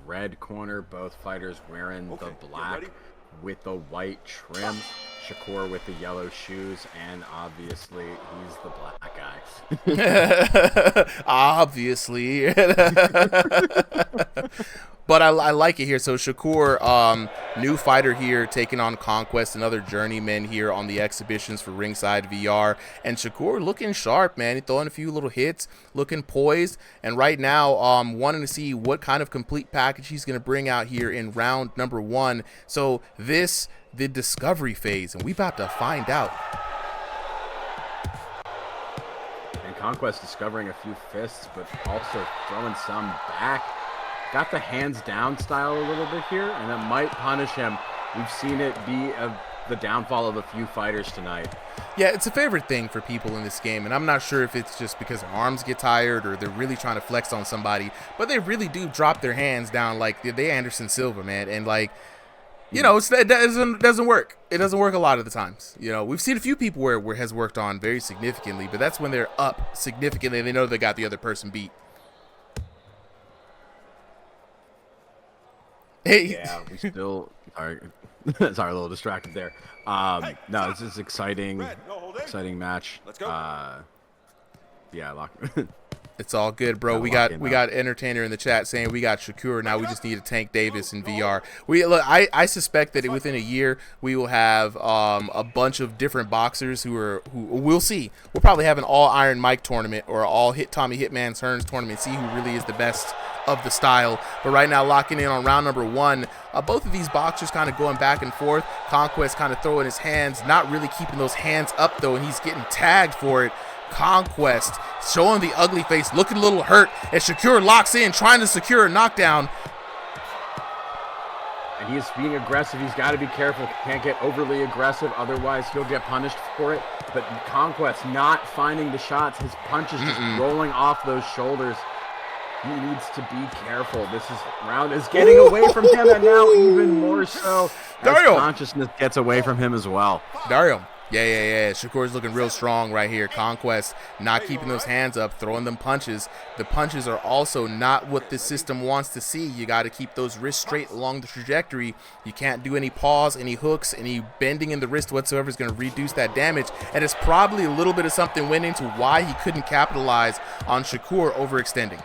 red corner. Both fighters wearing the black with the white trim. Shakur with the yellow shoes, and obviously he's the black guy. Obviously. But I like it here. So Shakur, new fighter here, taking on Conquest, another journeyman here on the exhibitions for Ringside VR. And Shakur looking sharp, man. He's throwing a few little hits, looking poised. And right now, wanting to see what kind of complete package he's going to bring out here in round number 1. So this, the discovery phase, and we about to find out. And Conquest discovering a few fists, but also throwing some back. Got the hands down style a little bit here, and that might punish him. We've seen it be the downfall of a few fighters tonight. Yeah, it's a favorite thing for people in this game, and I'm not sure if it's just because their arms get tired or they're really trying to flex on somebody, but they really do drop their hands down like they Anderson Silva, man, and like, you know, it doesn't work. It doesn't work a lot of the times. You know, we've seen a few people where it has worked on very significantly, but that's when they're up significantly and they know they got the other person beat. Hey. Yeah, we still are. Sorry, a little distracted there. No, this is exciting match. Let's go. Yeah, lock. It's all good, bro. We got Entertainer in the chat saying we got Shakur. Now we just need a Tank Davis in VR. I suspect that within a year we will have a bunch of different boxers who we'll see. We'll probably have an all Iron Mike tournament or all hit Tommy Hitman's Hearns tournament. See who really is the best of the style. But right now, locking in on round number 1. Both of these boxers kind of going back and forth. Conquest kind of throwing his hands, not really keeping those hands up though, and he's getting tagged for it. Conquest showing the ugly face, looking a little hurt as Shakur locks in, trying to secure a knockdown. And he is being aggressive. He's got to be careful. Can't get overly aggressive, otherwise he'll get punished for it. But Conquest not finding the shots. His punches just rolling off those shoulders. He needs to be careful. This round is getting away from him, and now even more so as consciousness gets away from him as well. Dario. Yeah. Shakur's looking real strong right here. Conquest not keeping those hands up, throwing them punches. The punches are also not what the system wants to see. You got to keep those wrists straight along the trajectory. You can't do any pause, any hooks, any bending in the wrist whatsoever is going to reduce that damage. And it's probably a little bit of something went into why he couldn't capitalize on Shakur overextending.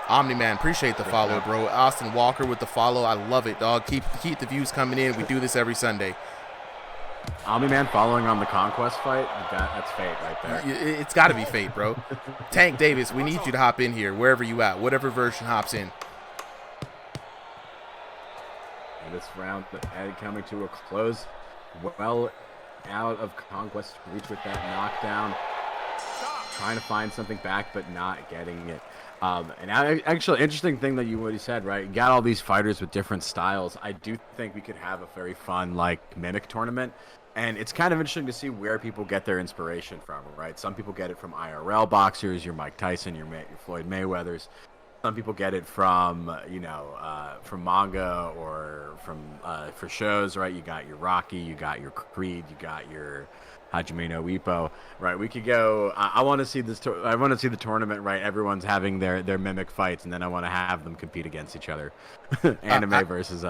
Omni-Man, appreciate the follow, bro. Austin Walker with the follow. I love it, dog. Keep the views coming in. We do this every Sunday. Omni-Man following on the Conquest fight. That's fate right there. It's got to be fate, bro. Tank Davis, we need you to hop in here, wherever you at, whatever version hops in. And this round coming to a close. Well out of Conquest reach with that knockdown. Trying to find something back, but not getting it. And actually, interesting thing that you said, right? You got all these fighters with different styles. I do think we could have a very fun, like, mimic tournament. And it's kind of interesting to see where people get their inspiration from, right? Some people get it from IRL boxers, your Mike Tyson, your Floyd Mayweathers. Some people get it from, from manga or from for shows, right? You got your Rocky, you got your Creed, you got your Hajime no Ippo, right? We could go. I want to see this. I want to see the tournament, right? Everyone's having their mimic fights, and then I want to have them compete against each other. Anime versus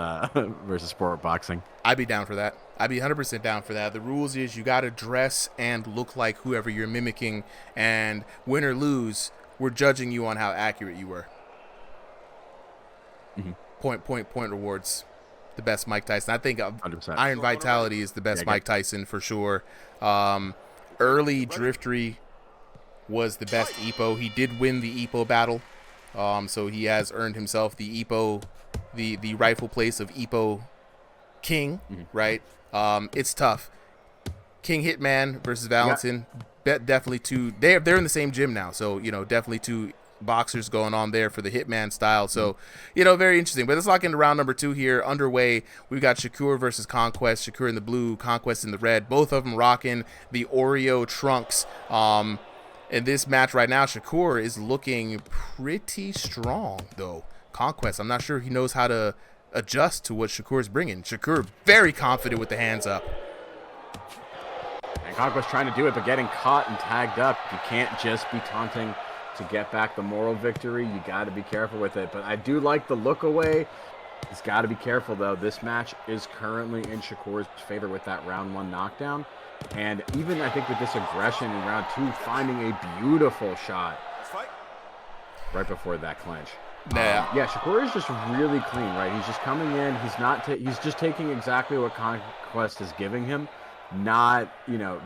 sport boxing. I'd be down for that. I'd be 100% down for that. The rules is you got to dress and look like whoever you're mimicking, and win or lose, we're judging you on how accurate you were. Mm-hmm. Point rewards. The best Mike Tyson. I think 100%. Iron Vitality is the best Mike Tyson for sure. Early Driftery was the best Ippo. He did win the Ippo battle, so he has earned himself the Ippo, the rightful place of Ippo King. Right? It's tough. King Hitman versus Valentin. Definitely two. They're in the same gym now, so definitely two boxers going on there for the Hitman style. So, very interesting. But let's lock into round number 2 here. Underway, we've got Shakur versus Conquest. Shakur in the blue, Conquest in the red. Both of them rocking the Oreo trunks. In this match right now, Shakur is looking pretty strong, though. Conquest, I'm not sure he knows how to adjust to what Shakur's bringing. Shakur very confident with the hands up. And Conquest trying to do it, but getting caught and tagged up. You can't just be taunting to get back the moral victory, you got to be careful with it. But I do like the look away. He's got to be careful, though. This match is currently in Shakur's favor with that round 1 knockdown. And even, I think, with this aggression in round 2, finding a beautiful shot right before that clinch. Yeah, Shakur is just really clean, right? He's just coming in. He's just taking exactly what Conquest is giving him. Not,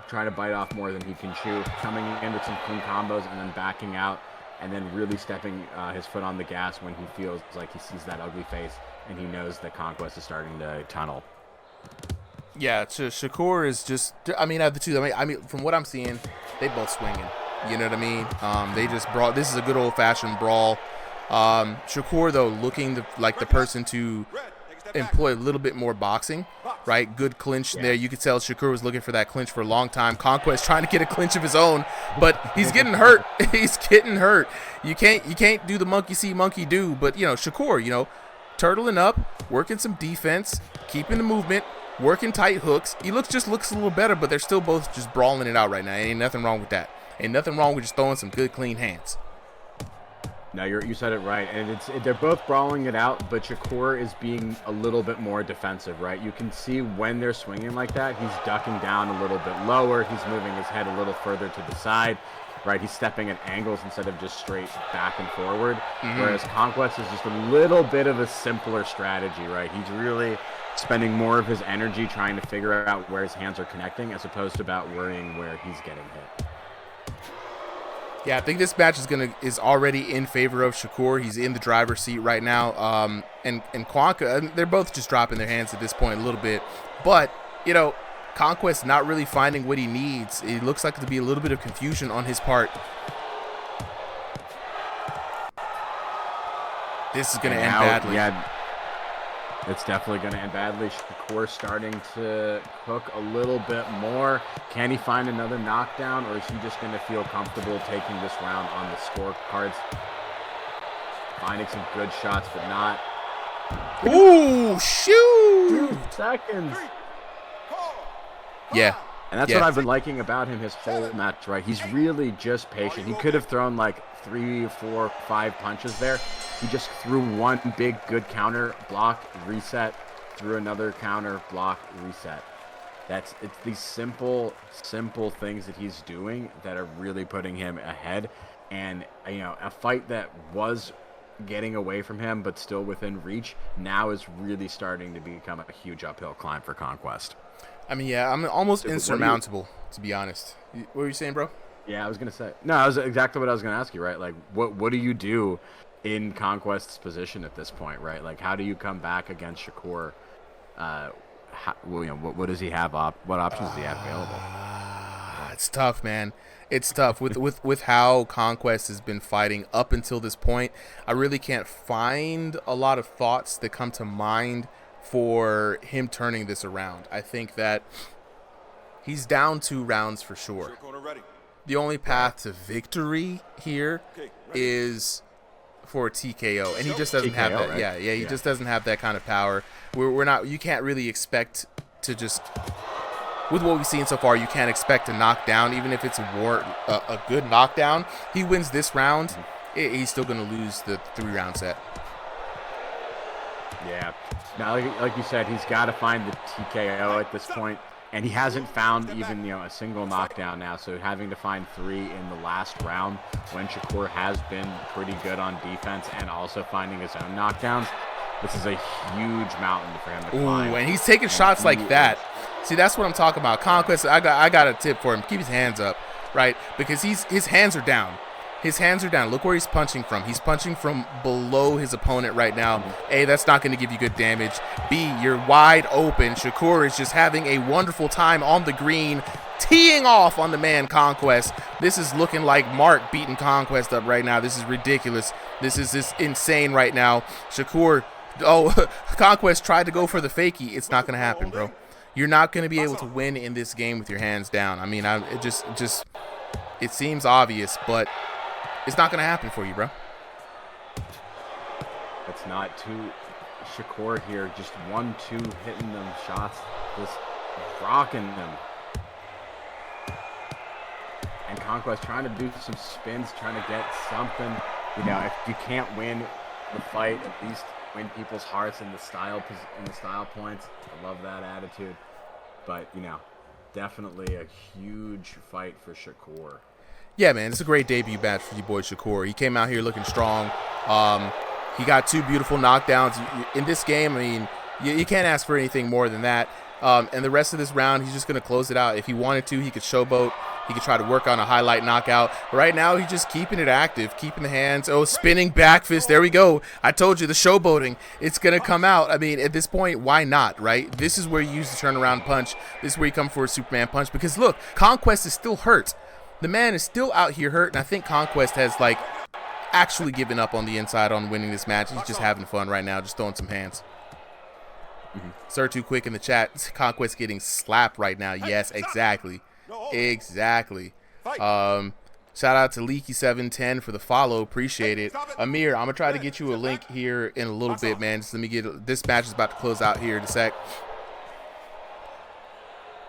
trying to bite off more than he can chew. Coming in with some clean combos and then backing out. And then really stepping his foot on the gas when he feels like he sees that ugly face and he knows that Conquest is starting to tunnel. Yeah, Shakur is just, out of the two, from what I'm seeing, they both swinging. You know what I mean? They just brought, this is a good old-fashioned brawl. Shakur, though, looking like the person to employ a little bit more boxing, right? Good clinch there. You could tell Shakur was looking for that clinch for a long time. Conquest trying to get a clinch of his own, but he's getting hurt. He's getting hurt. You can't do the monkey see, monkey do. But Shakur, turtling up, working some defense, keeping the movement, working tight hooks. He looks a little better, but they're still both just brawling it out right now. Ain't nothing wrong with that. Ain't nothing wrong with just throwing some good clean hands. No, you said it right, and they're both brawling it out, but Shakur is being a little bit more defensive, right? You can see when they're swinging like that, he's ducking down a little bit lower, he's moving his head a little further to the side, right? He's stepping at angles instead of just straight back and forward, whereas Conquest is just a little bit of a simpler strategy, right? He's really spending more of his energy trying to figure out where his hands are connecting as opposed to about worrying where he's getting hit. Yeah, I think this match is already in favor of Shakur. He's in the driver's seat right now. And Conquest, they're both just dropping their hands at this point a little bit. But, Conquest not really finding what he needs. It looks like to be a little bit of confusion on his part. This is going to end badly. Yeah, it's definitely going to end badly. Shakur starting to cook a little bit more. Can he find another knockdown, or is he just going to feel comfortable taking this round on the scorecards? Finding some good shots, but not. Ooh, shoot! 2 seconds. Yeah. And that's what I've been liking about him his whole match, right? He's really just patient. He could have thrown like 3, 4, 5 punches there. He just threw one big good counter, block, reset, threw another counter, block, reset. It's these simple things that he's doing that are really putting him ahead. And, a fight that was getting away from him but still within reach now is really starting to become a huge uphill climb for Conquest. I'm almost insurmountable, to be honest. What were you saying, bro? Yeah, I was going to say. No, that was exactly what I was going to ask you, right? Like, what do you do in Conquest's position at this point, right? Like, how do you come back against Shakur? What does he have? What options does he have available? It's tough, man. It's tough with how Conquest has been fighting up until this point. I really can't find a lot of thoughts that come to mind for him turning this around. I think that he's down 2 rounds for sure. The only path to victory here is for a TKO, and he just doesn't have that. Right? Yeah, he just doesn't have that kind of power. We're not. You can't really expect to just. With what we've seen so far, you can't expect to knock down, even if it's a good knockdown. He wins this round, he's still going to lose the 3-round set. Yeah. Now, like you said, he's got to find the TKO at this point, and he hasn't found even a single knockdown now. So having to find 3 in the last round when Shakur has been pretty good on defense and also finding his own knockdowns, this is a huge mountain for him to climb. Ooh, and he's taking shots like that. See, that's what I'm talking about. Conquest, I got a tip for him. Keep his hands up, right? Because his hands are down. His hands are down. Look where he's punching from. He's punching from below his opponent right now. A, that's not going to give you good damage. B, you're wide open. Shakur is just having a wonderful time on the green, teeing off on the man Conquest. This is looking like Mark beating Conquest up right now. This is ridiculous. This is insane right now. Shakur, Conquest tried to go for the fakie. It's not going to happen, bro. You're not going to be able to win in this game with your hands down. It seems obvious, but it's not going to happen for you, bro. It's not too Shakur here. Just 1-2 hitting them shots. Just rocking them. And Conquest trying to do some spins, trying to get something. You know, if you can't win the fight, at least win people's hearts in the style points. I love that attitude. But, you know, definitely a huge fight for Shakur. Yeah, man, it's a great debut match for your boy Shakur. He came out here looking strong. He got 2 beautiful knockdowns. In this game, I mean, you can't ask for anything more than that. And the rest of this round, he's just going to close it out. If he wanted to, he could showboat. He could try to work on a highlight knockout. But right now, he's just keeping it active, keeping the hands. Oh, spinning back fist. There we go. I told you, the showboating. It's going to come out. I mean, at this point, why not, right? This is where you use the turnaround punch. This is where you come for a Superman punch. Because, look, Conquest is still hurt. The man is still out here hurt. And I think Conquest has, like, actually given up on the inside on winning this match. He's just having fun right now, just throwing some hands. Sir Too Quick in the chat. Conquest getting slapped right now. Yes, exactly. Exactly. Shout out to Leaky710 for the follow. Appreciate it. Amir, I'm gonna try to get you a link here in a little bit, man. Just let me get this match is about to close out here in a sec.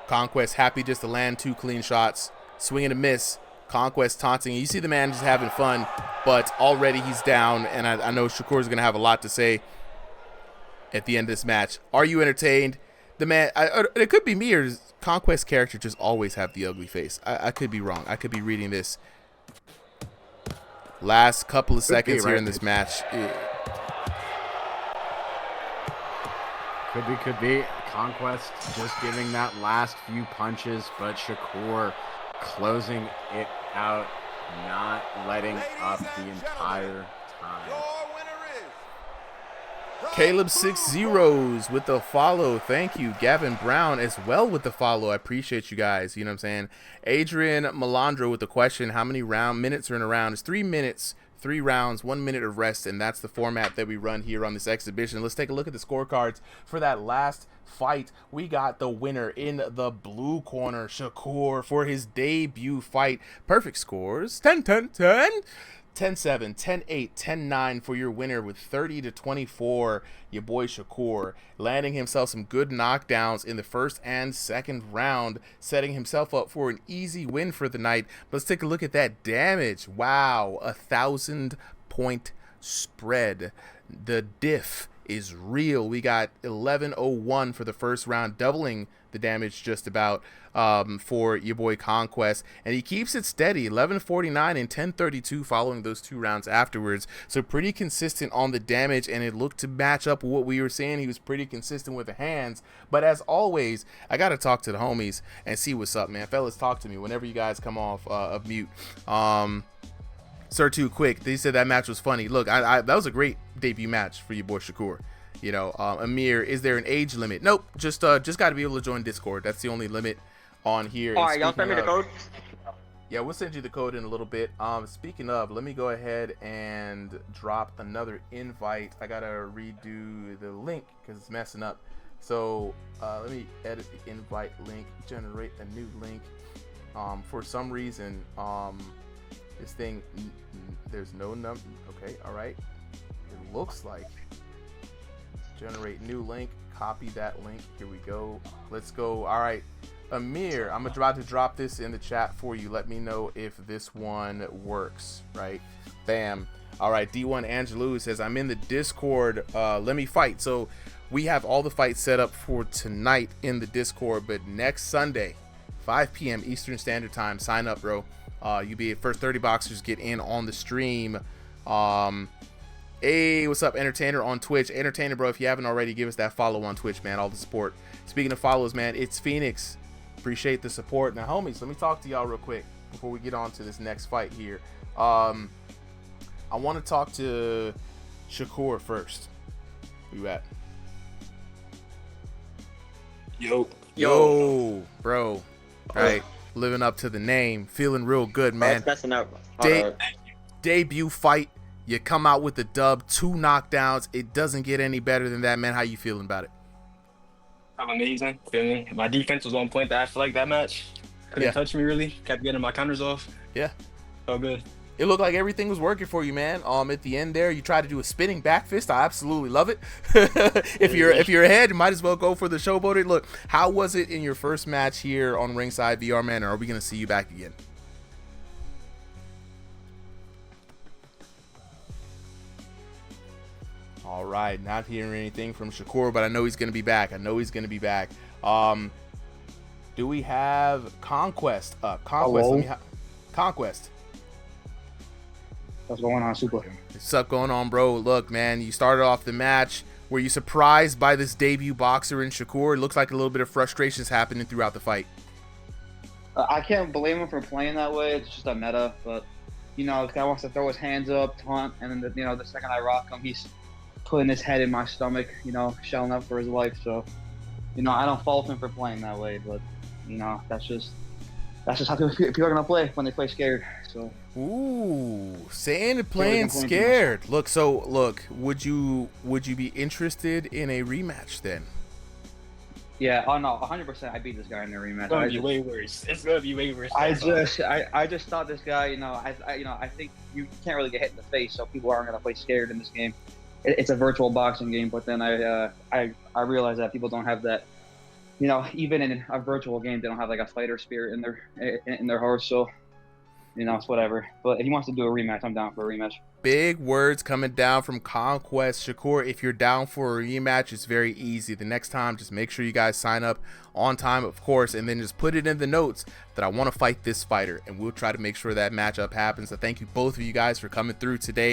Conquest happy just to land 2 clean shots. Swing and a miss. Conquest taunting. You see the man just having fun, but already he's down, and I know Shakur is gonna have a lot to say at the end of this match. Are you entertained? The man, it could be me, or does Conquest character just always have the ugly face? I could be wrong. I could be reading this. Last couple of seconds here in this match. Could be. Conquest just giving that last few punches, but Shakur closing it out, not letting up the entire time. Caleb 6 zeros with the follow. Thank you. Gavin Brown as well with the follow. I appreciate you guys. You know what I'm saying? Adrian Melandro with the question, how many minutes are in a round? It's 3 minutes, 3 rounds, 1 minute of rest, and that's the format that we run here on this exhibition. Let's take a look at the scorecards for that last fight. We got the winner in the blue corner, Shakur, for his debut fight. Perfect scores. 10-10-10. 10-7, 10-8, 10-9 for your winner with 30-24. Your boy Shakur landing himself some good knockdowns in the first and second round, setting himself up for an easy win for the night. Let's take a look at that damage. Wow, 1,000-point spread. The diff is real. We got 1101 for the first round, doubling the damage just about for your boy Conquest, and he keeps it steady, 1149 and 1032 following those 2 rounds afterwards. So pretty consistent on the damage, and it looked to match up with what we were saying. He was pretty consistent with the hands, but as always, I gotta talk to the homies and see what's up, man. Fellas, talk to me whenever you guys come off of mute. Sir Too Quick, they said that match was funny. Look, that was a great debut match for your boy Shakur. You know, Amir, is there an age limit? Nope, just got to be able to join Discord. That's the only limit on here. All right, y'all send me the code. Yeah, we'll send you the code in a little bit. Speaking of, let me go ahead and drop another invite. I gotta redo the link because it's messing up. So let me edit the invite link, generate a new link. For some reason, this thing, there's no number. Okay, all right. It looks like. Generate new link, copy that link. Here we go. Let's go. All right, Amir, I'm about to drop this in the chat for you. Let me know if this one works. Right, bam. All right, D1 Angelou says, I'm in the Discord, let me fight. So we have all the fights set up for tonight in the Discord, but next Sunday 5 p.m. Eastern Standard Time, sign up, bro. You'll be first 30 boxers get in on the stream. Hey, what's up, Entertainer on Twitch? Entertainer, bro, if you haven't already, give us that follow on Twitch, man. All the support. Speaking of follows, man, it's Phoenix. Appreciate the support. Now, homies, let me talk to y'all real quick before we get on to this next fight here. I want to talk to Shakur first. Where you at? Yo, bro. Right, living up to the name, feeling real good, man. Messing up. Debut fight. You come out with the dub, 2 knockdowns. It doesn't get any better than that, man. How you feeling about it? I'm amazing. Feeling my defense was on point. I feel like that match couldn't touch me really. Kept getting my counters off. Yeah. So good. It looked like everything was working for you, man. At the end there, you tried to do a spinning back fist. I absolutely love it. if you're ahead, you might as well go for the showboating. Look, how was it in your first match here on RIngsideVR, man? Or are we gonna see you back again? All right, not hearing anything from Shakur, but I know he's going to be back. Do we have Conquest up? Conquest. What's going on, Super? What's up going on, bro? Look, man, you started off the match. Were you surprised by this debut boxer in Shakur? It looks like a little bit of frustrations happening throughout the fight. I can't blame him for playing that way. It's just a meta, but you know, this guy wants to throw his hands up, taunt, and then the second I rock him, he's putting his head in my stomach, you know, shelling up for his life. So, you know, I don't fault him for playing that way, but you know, that's just how people are gonna play when they play scared. So. Ooh, saying and playing scared. Look, would you be interested in a rematch then? Yeah, oh no, 100%. I beat this guy in the rematch. It's gonna be way worse. It's gonna be way worse. I just thought this guy, you know, I think you can't really get hit in the face, so people aren't gonna play scared in this game. It's a virtual boxing game, but then I realized that people don't have that. You know, even in a virtual game, they don't have like a fighter spirit in their hearts. So, you know, it's whatever. But if he wants to do a rematch, I'm down for a rematch. Big words coming down from Conquest. Shakur, if you're down for a rematch, it's very easy. The next time, just make sure you guys sign up on time, of course, and then just put it in the notes that I want to fight this fighter, and we'll try to make sure that matchup happens. So thank you both of you guys for coming through today.